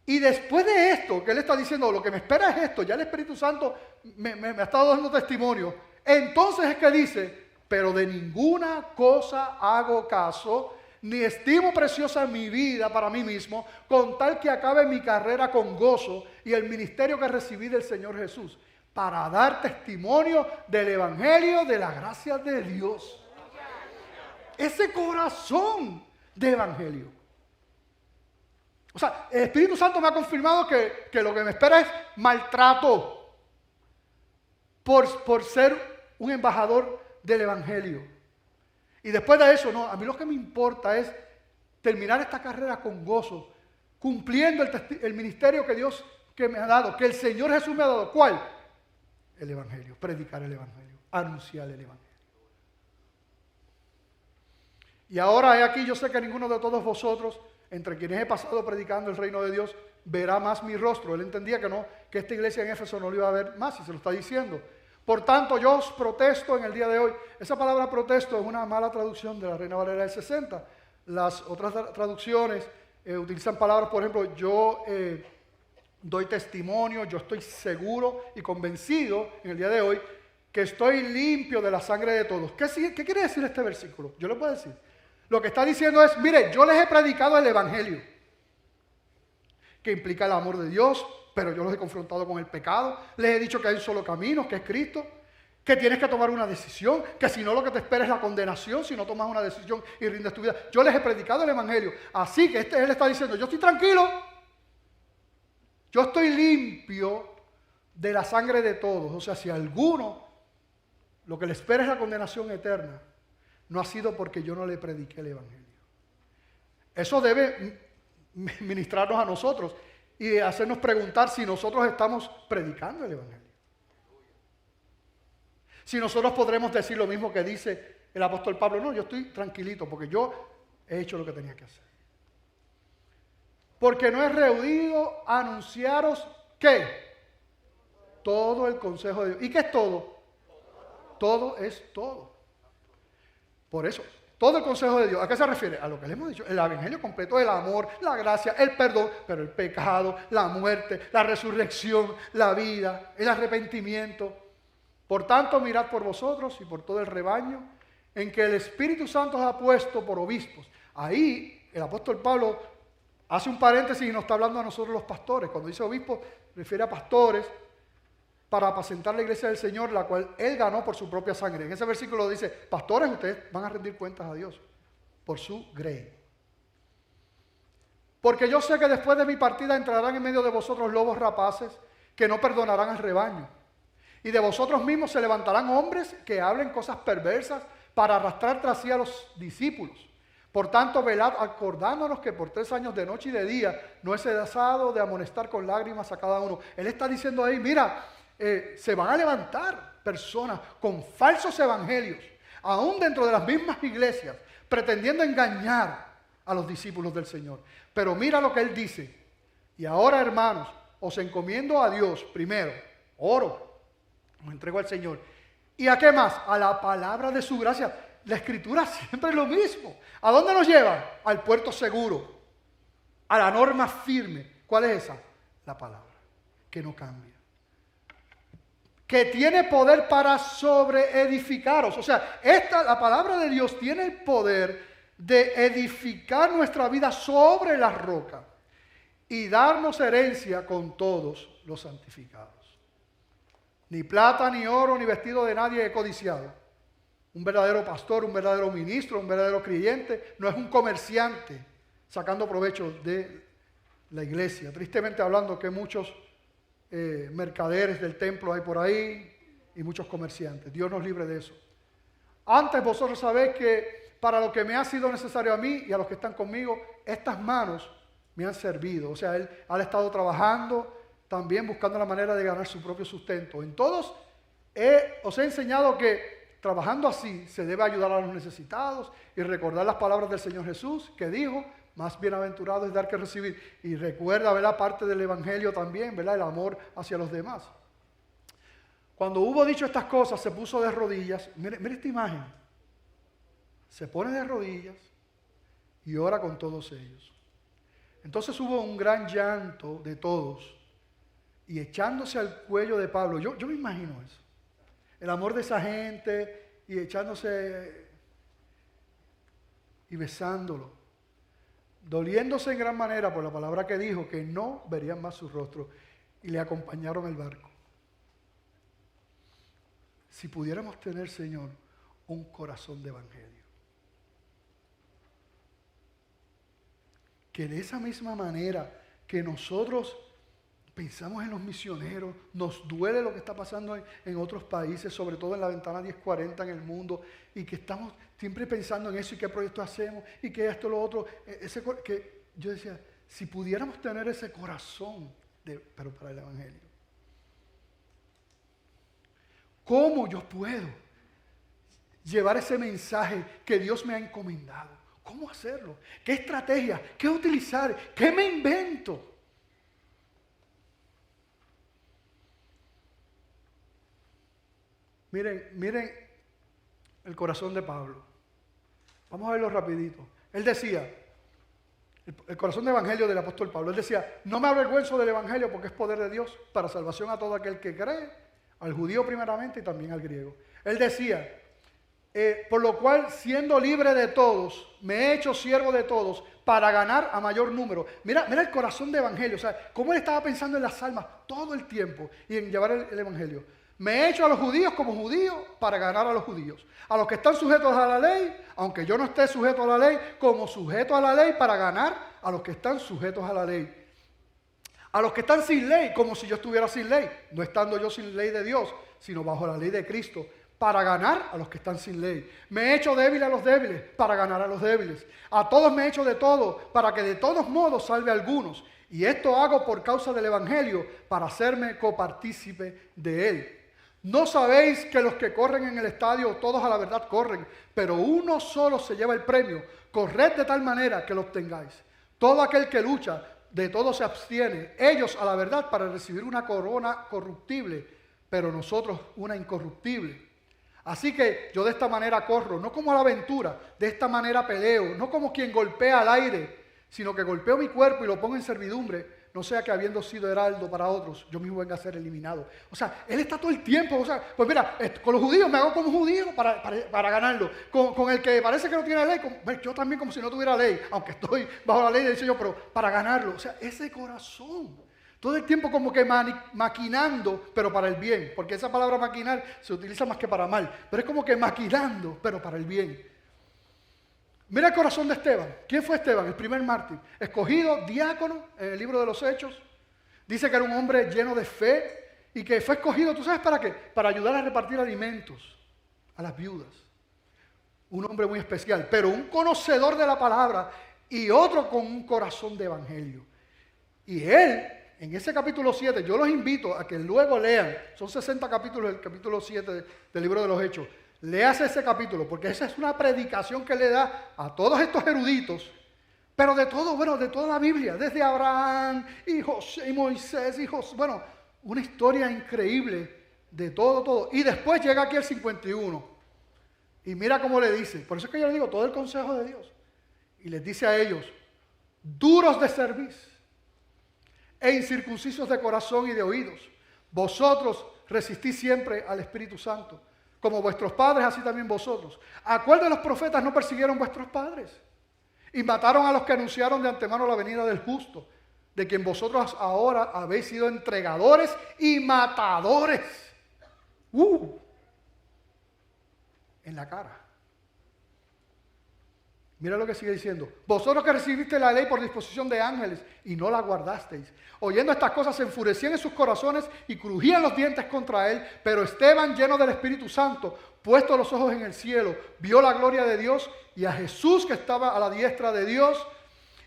Y después de esto, que él está diciendo, lo que me espera es esto, ya el Espíritu Santo me ha estado dando testimonio. Entonces es que dice, pero de ninguna cosa hago caso, ni estimo preciosa mi vida para mí mismo, con tal que acabe mi carrera con gozo y el ministerio que recibí del Señor Jesús, para dar testimonio del Evangelio de la gracia de Dios. Ese corazón de Evangelio. O sea, el Espíritu Santo me ha confirmado que lo que me espera es maltrato por ser un embajador del Evangelio. Y después de eso, no, a mí lo que me importa es terminar esta carrera con gozo, cumpliendo el ministerio que Dios que me ha dado, que el Señor Jesús me ha dado. ¿Cuál? El Evangelio, predicar el Evangelio, anunciar el Evangelio. Y ahora he aquí, yo sé que ninguno de todos vosotros, entre quienes he pasado predicando el reino de Dios, verá más mi rostro. Él entendía que esta iglesia en Éfeso no lo iba a ver más, y se lo está diciendo. Por tanto, yo os protesto en el día de hoy. Esa palabra protesto es una mala traducción de la Reina Valera del 60. Las otras traducciones utilizan palabras, por ejemplo, yo doy testimonio, yo estoy seguro y convencido en el día de hoy que estoy limpio de la sangre de todos. ¿Qué quiere decir este versículo? Yo le puedo decir. Lo que está diciendo es, mire, yo les he predicado el Evangelio, que implica el amor de Dios, pero yo los he confrontado con el pecado. Les he dicho que hay un solo camino, que es Cristo, que tienes que tomar una decisión, que si no lo que te espera es la condenación, si no tomas una decisión y rindes tu vida. Yo les he predicado el Evangelio. Así que él está diciendo, yo estoy tranquilo, yo estoy limpio de la sangre de todos. O sea, si alguno lo que le espera es la condenación eterna, no ha sido porque yo no le prediqué el Evangelio. Eso debe ministrarnos a nosotros y hacernos preguntar si nosotros estamos predicando el Evangelio. Si nosotros podremos decir lo mismo que dice el apóstol Pablo, no, yo estoy tranquilito porque yo he hecho lo que tenía que hacer. Porque no he rehuido a anunciaros, ¿qué? Todo el consejo de Dios. ¿Y qué es todo? Todo es todo. Por eso, todo el consejo de Dios, ¿a qué se refiere? A lo que le hemos dicho, el evangelio completo, el amor, la gracia, el perdón, pero el pecado, la muerte, la resurrección, la vida, el arrepentimiento. Por tanto, mirad por vosotros y por todo el rebaño en que el Espíritu Santo os ha puesto por obispos. Ahí el apóstol Pablo hace un paréntesis y nos está hablando a nosotros los pastores. Cuando dice obispo, refiere a pastores para apacentar la iglesia del Señor, la cual Él ganó por su propia sangre. En ese versículo dice, pastores, ustedes van a rendir cuentas a Dios por su grey. Porque yo sé que después de mi partida entrarán en medio de vosotros lobos rapaces que no perdonarán al rebaño. Y de vosotros mismos se levantarán hombres que hablen cosas perversas para arrastrar tras sí a los discípulos. Por tanto, velad acordándonos que por 3 años de noche y de día no he cesado de amonestar con lágrimas a cada uno. Él está diciendo ahí, mira, se van a levantar personas con falsos evangelios, aún dentro de las mismas iglesias, pretendiendo engañar a los discípulos del Señor. Pero mira lo que Él dice. Y ahora, hermanos, os encomiendo a Dios primero, oro, me entrego al Señor. ¿Y a qué más? A la palabra de su gracia. La Escritura siempre es lo mismo. ¿A dónde nos lleva? Al puerto seguro, a la norma firme. ¿Cuál es esa? La palabra, que no cambia. Que tiene poder para sobreedificaros. O sea, la palabra de Dios tiene el poder de edificar nuestra vida sobre la roca y darnos herencia con todos los santificados. Ni plata, ni oro, ni vestido de nadie he codiciado. Un verdadero pastor, un verdadero ministro, un verdadero creyente, no es un comerciante sacando provecho de la iglesia. Tristemente hablando que muchos mercaderes del templo hay por ahí y muchos comerciantes. Dios nos libre de eso. Antes vosotros sabéis que para lo que me ha sido necesario a mí y a los que están conmigo, estas manos me han servido. O sea, él ha estado trabajando también buscando la manera de ganar su propio sustento. En todos os he enseñado que trabajando así se debe ayudar a los necesitados y recordar las palabras del Señor Jesús que dijo, más bienaventurado es dar que recibir. Y recuerda, ¿verdad?, parte del Evangelio también, ¿verdad?, el amor hacia los demás. Cuando hubo dicho estas cosas, se puso de rodillas. Mire esta imagen. Se pone de rodillas y ora con todos ellos. Entonces hubo un gran llanto de todos y echándose al cuello de Pablo. Yo me imagino eso. El amor de esa gente y echándose y besándolo. Doliéndose en gran manera por la palabra que dijo, que no verían más su rostro, y le acompañaron al barco. Si pudiéramos tener, Señor, un corazón de evangelio, que de esa misma manera que nosotros pensamos en los misioneros, nos duele lo que está pasando en otros países, sobre todo en la ventana 1040 en el mundo, y que estamos siempre pensando en eso y qué proyectos hacemos y que esto, lo otro. Que yo decía, si pudiéramos tener ese corazón, pero para el evangelio, ¿cómo yo puedo llevar ese mensaje que Dios me ha encomendado? ¿Cómo hacerlo? ¿Qué estrategia? ¿Qué utilizar? ¿Qué me invento? Miren el corazón de Pablo. Vamos a verlo rapidito. Él decía, el corazón del evangelio del apóstol Pablo, él decía, no me avergüenzo del evangelio porque es poder de Dios para salvación a todo aquel que cree, al judío primeramente y también al griego. Él decía, por lo cual siendo libre de todos, me he hecho siervo de todos para ganar a mayor número. Mira el corazón del evangelio, o sea, cómo él estaba pensando en las almas todo el tiempo y en llevar el evangelio. Me he hecho a los judíos como judío para ganar a los judíos. A los que están sujetos a la ley, aunque yo no esté sujeto a la ley, como sujeto a la ley para ganar a los que están sujetos a la ley. A los que están sin ley, como si yo estuviera sin ley, no estando yo sin ley de Dios, sino bajo la ley de Cristo, para ganar a los que están sin ley. Me he hecho débil a los débiles para ganar a los débiles. A todos me he hecho de todo para que de todos modos salve a algunos. Y esto hago por causa del Evangelio, para hacerme copartícipe de él. ¿No sabéis que los que corren en el estadio, todos a la verdad corren, pero uno solo se lleva el premio? Corred de tal manera que lo obtengáis. Todo aquel que lucha, de todo se abstiene. Ellos a la verdad para recibir una corona corruptible, pero nosotros una incorruptible. Así que yo de esta manera corro, no como a la aventura, de esta manera peleo, no como quien golpea al aire, sino que golpeo mi cuerpo y lo pongo en servidumbre, no sea que habiendo sido heraldo para otros, yo mismo venga a ser eliminado. O sea, él está todo el tiempo, o sea, pues mira, con los judíos me hago como judío para ganarlo. Con el que parece que no tiene ley, yo también como si no tuviera ley, aunque estoy bajo la ley del Señor, pero para ganarlo. O sea, ese corazón, todo el tiempo como que maquinando, pero para el bien. Porque esa palabra maquinar se utiliza más que para mal, pero es como que maquinando, pero para el bien. Mira el corazón de Esteban. ¿Quién fue Esteban? El primer mártir. Escogido, diácono, en el libro de los Hechos. Dice que era un hombre lleno de fe y que fue escogido, ¿tú sabes para qué? Para ayudar a repartir alimentos a las viudas. Un hombre muy especial, pero un conocedor de la palabra y otro con un corazón de evangelio. Y él, en ese capítulo 7, yo los invito a que luego lean, son 60 capítulos, el capítulo 7 del libro de los Hechos. Léase ese capítulo, porque esa es una predicación que le da a todos estos eruditos, pero de todo, bueno, de toda la Biblia, desde Abraham y José y Moisés y José, bueno, una historia increíble de todo. Y después llega aquí el 51, y mira cómo le dice, por eso es que yo le digo todo el consejo de Dios, y les dice a ellos, duros de cerviz e incircuncisos de corazón y de oídos, vosotros resistís siempre al Espíritu Santo, como vuestros padres, así también vosotros. ¿A cuál de los profetas no persiguieron vuestros padres? Y mataron a los que anunciaron de antemano la venida del justo, de quien vosotros ahora habéis sido entregadores y matadores. En la cara. Mira lo que sigue diciendo. Vosotros que recibiste la ley por disposición de ángeles y no la guardasteis. Oyendo estas cosas se enfurecían en sus corazones y crujían los dientes contra él. Pero Esteban, lleno del Espíritu Santo, puesto los ojos en el cielo, vio la gloria de Dios y a Jesús que estaba a la diestra de Dios.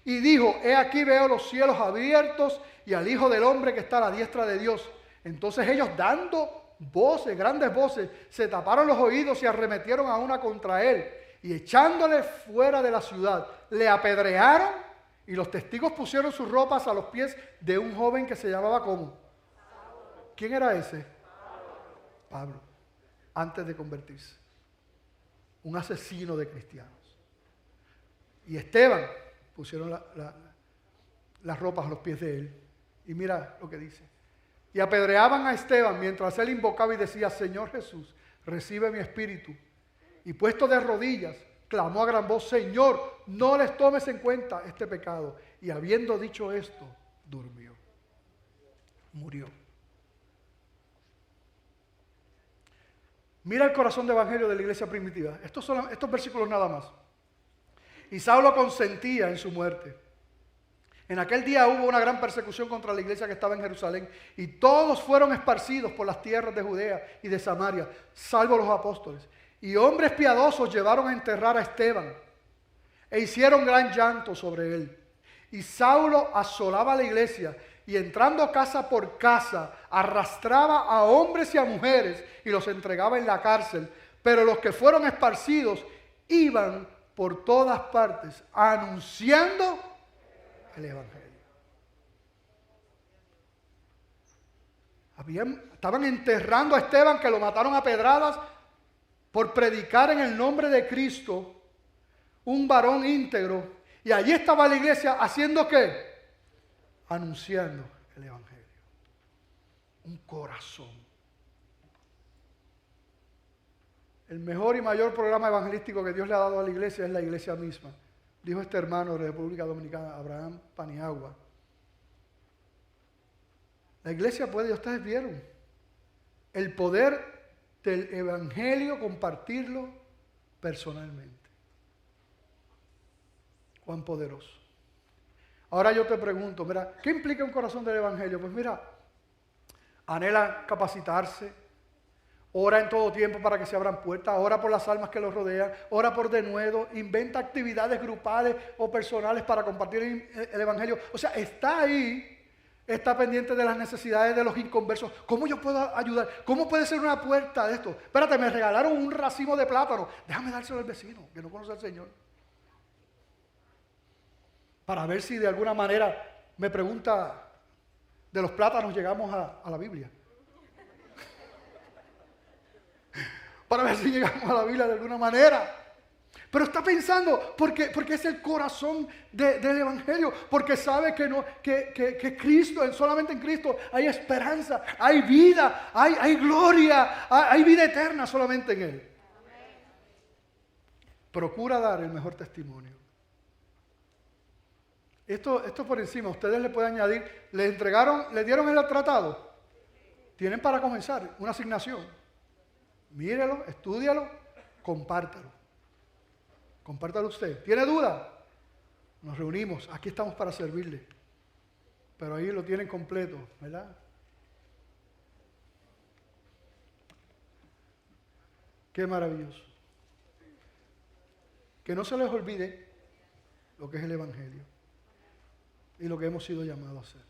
Y dijo, he aquí veo los cielos abiertos y al Hijo del Hombre que está a la diestra de Dios. Entonces ellos dando voces, grandes voces, se taparon los oídos y arremetieron a una contra él. Y echándole fuera de la ciudad, le apedrearon y los testigos pusieron sus ropas a los pies de un joven que se llamaba ¿cómo? ¿Quién era ese? Pablo, antes de convertirse. Un asesino de cristianos. Y Esteban pusieron las ropas a los pies de él. Y mira lo que dice. Y apedreaban a Esteban mientras él invocaba y decía, Señor Jesús, recibe mi espíritu. Y puesto de rodillas, clamó a gran voz, Señor, no les tomes en cuenta este pecado. Y habiendo dicho esto, durmió. Murió. Mira el corazón de evangelio de la iglesia primitiva. Estos versículos nada más. Y Saulo consentía en su muerte. En aquel día hubo una gran persecución contra la iglesia que estaba en Jerusalén. Y todos fueron esparcidos por las tierras de Judea y de Samaria, salvo los apóstoles. Y hombres piadosos llevaron a enterrar a Esteban e hicieron gran llanto sobre él. Y Saulo asolaba la iglesia y entrando casa por casa arrastraba a hombres y a mujeres y los entregaba en la cárcel. Pero los que fueron esparcidos iban por todas partes anunciando el Evangelio. Estaban enterrando a Esteban, que lo mataron a pedradas por predicar en el nombre de Cristo, un varón íntegro. Y allí estaba la iglesia haciendo ¿qué? Anunciando el Evangelio. Un corazón. El mejor y mayor programa evangelístico que Dios le ha dado a la iglesia es la iglesia misma. Dijo este hermano de República Dominicana, Abraham Paniagua. La iglesia puede, ustedes vieron, el poder del evangelio, compartirlo personalmente. Cuán poderoso. Ahora yo te pregunto, mira, ¿qué implica un corazón del evangelio? Pues mira, anhela capacitarse, Ora en todo tiempo para que se abran puertas, ora por las almas que los rodean, ora por denuedo, inventa actividades grupales o personales para compartir el Evangelio. O sea, está ahí, está pendiente de las necesidades de los inconversos. ¿Cómo yo puedo ayudar? ¿Cómo puede ser una puerta de esto? Espérate, me regalaron un racimo de plátano. Déjame dárselo al vecino que no conoce al Señor. Para ver si de alguna manera me pregunta, de los plátanos llegamos a la Biblia. Para ver si llegamos a la Biblia de alguna manera. Pero está pensando, porque es el corazón del Evangelio, porque sabe que Cristo, solamente en Cristo hay esperanza, hay vida, hay gloria, hay vida eterna solamente en Él. Procura dar el mejor testimonio. Esto por encima, ustedes le pueden añadir, le dieron el tratado. Tienen para comenzar una asignación. Mírelo, estúdialo, compártalo. Compártalo usted. ¿Tiene duda? Nos reunimos, aquí estamos para servirle. Pero ahí lo tienen completo, ¿verdad? Qué maravilloso. Que no se les olvide lo que es el Evangelio y lo que hemos sido llamados a hacer.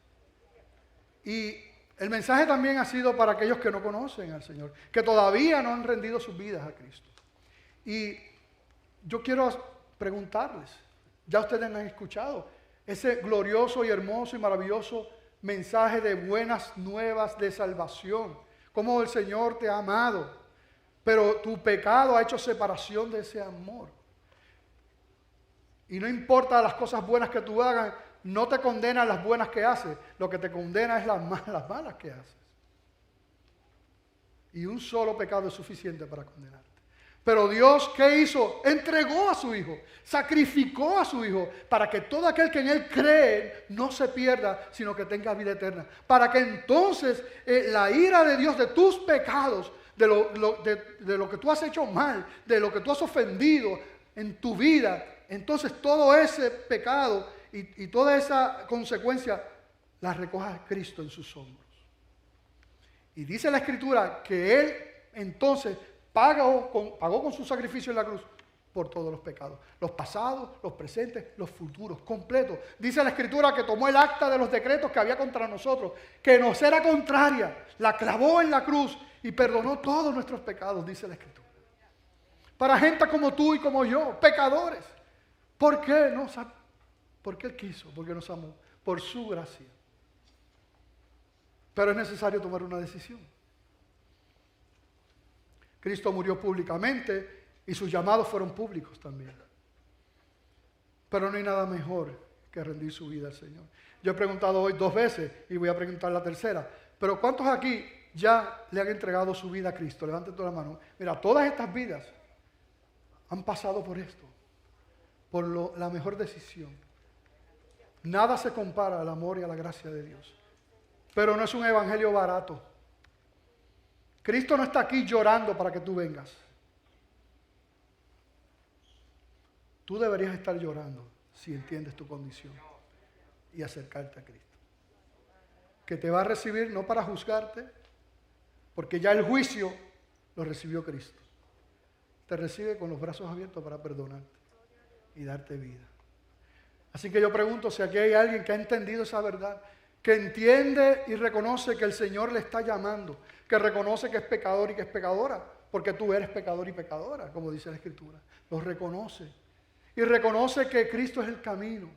Y el mensaje también ha sido para aquellos que no conocen al Señor, que todavía no han rendido sus vidas a Cristo. Y yo quiero preguntarles, ya ustedes han escuchado ese glorioso y hermoso y maravilloso mensaje de buenas nuevas de salvación, cómo el Señor te ha amado, pero tu pecado ha hecho separación de ese amor. Y no importa las cosas buenas que tú hagas, no te condena las buenas que haces, lo que te condena es las malas que haces. Y un solo pecado es suficiente para condenarte. Pero Dios, ¿qué hizo? Entregó a su Hijo, sacrificó a su Hijo, para que todo aquel que en Él cree no se pierda, sino que tenga vida eterna. Para que entonces la ira de Dios de tus pecados, de lo que tú has hecho mal, de lo que tú has ofendido en tu vida, entonces todo ese pecado y toda esa consecuencia la recoja Cristo en sus hombros. Y dice la Escritura que Él entonces pagó con su sacrificio en la cruz por todos los pecados. Los pasados, los presentes, los futuros, completos. Dice la Escritura que tomó el acta de los decretos que había contra nosotros, que nos era contraria, la clavó en la cruz y perdonó todos nuestros pecados, dice la Escritura. Para gente como tú y como yo, pecadores. ¿Por qué? No, porque Él quiso, porque nos amó, por su gracia. Pero es necesario tomar una decisión. Cristo murió públicamente y sus llamados fueron públicos también. Pero no hay nada mejor que rendir su vida al Señor. Yo he preguntado hoy 2 veces y voy a preguntar la tercera. Pero ¿cuántos aquí ya le han entregado su vida a Cristo? Levanten toda la mano. Mira, todas estas vidas han pasado por esto, por la mejor decisión. Nada se compara al amor y a la gracia de Dios. Pero no es un evangelio barato. Cristo no está aquí llorando para que tú vengas. Tú deberías estar llorando si entiendes tu condición y acercarte a Cristo. Que te va a recibir no para juzgarte, porque ya el juicio lo recibió Cristo. Te recibe con los brazos abiertos para perdonarte y darte vida. Así que yo pregunto si aquí hay alguien que ha entendido esa verdad, que entiende y reconoce que el Señor le está llamando, que reconoce que es pecador y que es pecadora, porque tú eres pecador y pecadora, como dice la Escritura. Lo reconoce. Y reconoce que Cristo es el camino.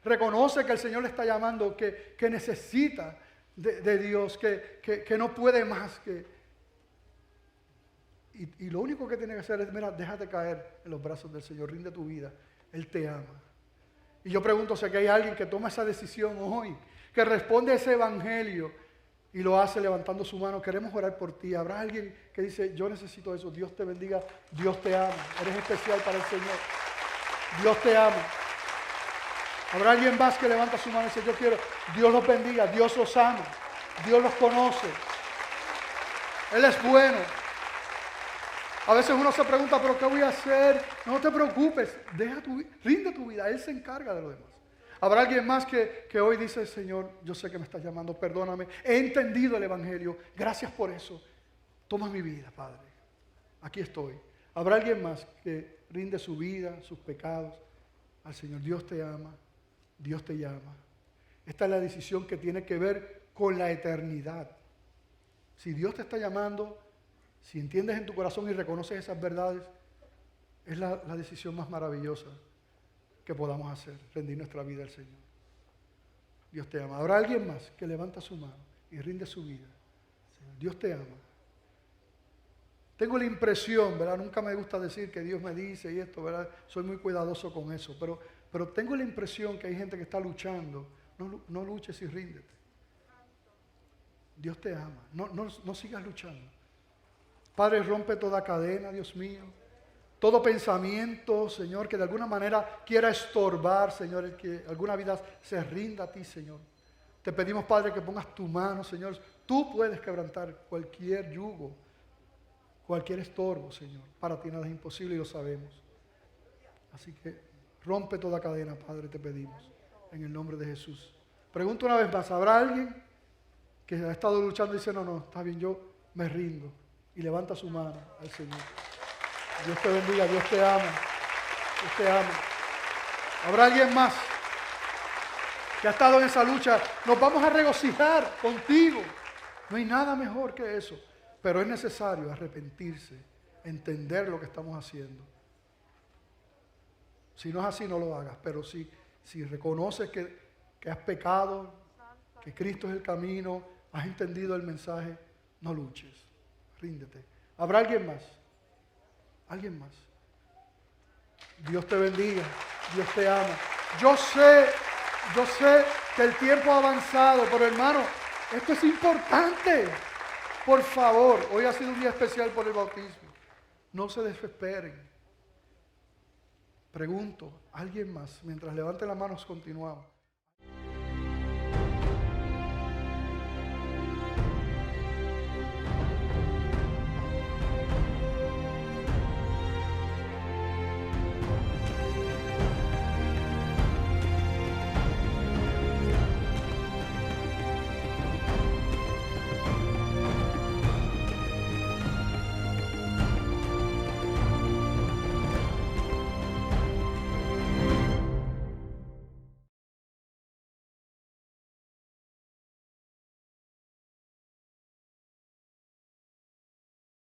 Reconoce que el Señor le está llamando, que necesita de Dios, que no puede más. Y lo único que tiene que hacer es, mira, déjate caer en los brazos del Señor, rinde tu vida. Él te ama. Y yo pregunto si aquí hay alguien que toma esa decisión hoy, que responde a ese evangelio y lo hace levantando su mano. Queremos orar por ti. Habrá alguien que dice, yo necesito eso. Dios te bendiga, Dios te ama. Eres especial para el Señor. Dios te ama. Habrá alguien más que levanta su mano y dice, yo quiero. Dios los bendiga, Dios los ama, Dios los conoce. Él es bueno. A veces uno se pregunta, ¿pero qué voy a hacer? No te preocupes, rinde tu vida, Él se encarga de lo demás. Habrá alguien más que hoy dice, Señor, yo sé que me estás llamando, perdóname, he entendido el evangelio, gracias por eso. toma mi vida, Padre. Aquí estoy. ¿Habrá alguien más que rinde su vida, sus pecados al Señor? Dios te ama, Dios te llama. Esta es la decisión que tiene que ver con la eternidad. Si Dios te está llamando, si entiendes en tu corazón y reconoces esas verdades, es la decisión más maravillosa que podamos hacer, rendir nuestra vida al Señor. Dios te ama. ¿Habrá alguien más que levanta su mano y rinde su vida? Señor, Dios te ama. Tengo la impresión, ¿verdad? Nunca me gusta decir que Dios me dice y esto, ¿verdad? Soy muy cuidadoso con eso, pero tengo la impresión que hay gente que está luchando. No luches y ríndete. Dios te ama. No sigas luchando. Padre, rompe toda cadena, Dios mío. Todo pensamiento, Señor, que de alguna manera quiera estorbar, Señor, el que alguna vida se rinda a ti, Señor. Te pedimos, Padre, que pongas tu mano, Señor. Tú puedes quebrantar cualquier yugo, cualquier estorbo, Señor. Para ti nada es imposible y lo sabemos. Así que rompe toda cadena, Padre, te pedimos. En el nombre de Jesús. Pregunto una vez más, ¿habrá alguien que ha estado luchando y dice, no, está bien, yo me rindo? Y levanta su mano al Señor. Dios te bendiga, Dios te ama. Dios te ama. ¿Habrá alguien más que ha estado en esa lucha? Nos vamos a regocijar contigo. No hay nada mejor que eso. Pero es necesario arrepentirse, entender lo que estamos haciendo. Si no es así, no lo hagas. Pero si reconoces que has pecado, que Cristo es el camino, has entendido el mensaje, no luches. Ríndete. ¿Habrá alguien más? ¿Alguien más? Dios te bendiga. Dios te ama. Yo sé que el tiempo ha avanzado, pero hermano, esto es importante. Por favor, hoy ha sido un día especial por el bautismo. No se desesperen. Pregunto, ¿alguien más? Mientras levanten las manos continuamos.